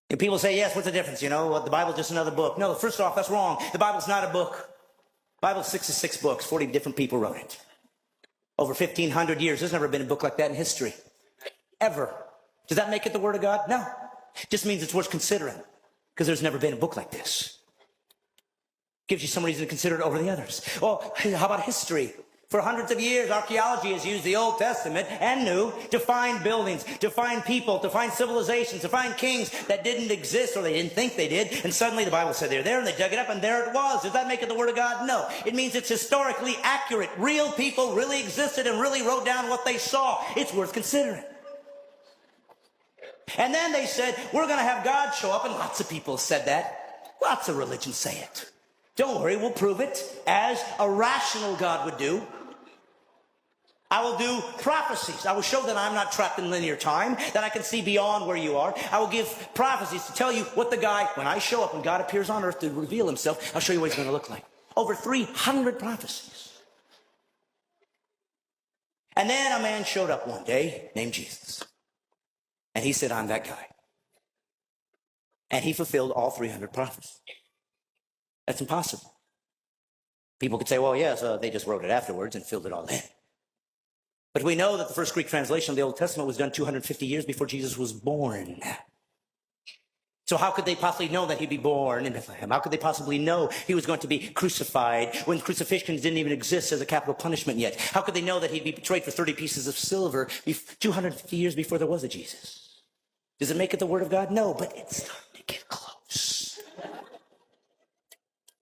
And people say, yes, what's the difference? You know, the Bible's just another book. No, first off, that's wrong. The Bible's not a book. The Bible's 66 books. 40 different people wrote it. Over 1,500 years. There's never been a book like that in history. Ever. Does that make it the Word of God? No. It just means it's worth considering. Because there's never been a book like this. Gives you some reason to consider it over the others. Well, how about history? For hundreds of years, archaeology has used the Old Testament and New to find buildings, to find people, to find civilizations, to find kings that didn't exist or they didn't think they did. And suddenly the Bible said they're there and they dug it up and there it was. Does that make it the Word of God? No. It means it's historically accurate. Real people really existed and really wrote down what they saw. It's worth considering. And then they said, we're going to have God show up. And lots of people said that. Lots of religions say it. Don't worry, we'll prove it as a rational God would do. I will do prophecies. I will show that I'm not trapped in linear time, that I can see beyond where you are. I will give prophecies to tell you what the guy, when I show up, when God appears on earth to reveal himself, I'll show you what he's going to look like. Over 300 prophecies. And then a man showed up one day named Jesus. And he said, I'm that guy. And he fulfilled all 300 prophecies. That's impossible. People could say, well, yes, they just wrote it afterwards and filled it all in. But we know that the first Greek translation of the Old Testament was done 250 years before Jesus was born. So how could they possibly know that he'd be born in Bethlehem? How could they possibly know he was going to be crucified when crucifixion didn't even exist as a capital punishment yet? How could they know that he'd be betrayed for 30 pieces of silver 250 years before there was a Jesus? Does it make it the Word of God? No, but it's starting to get close.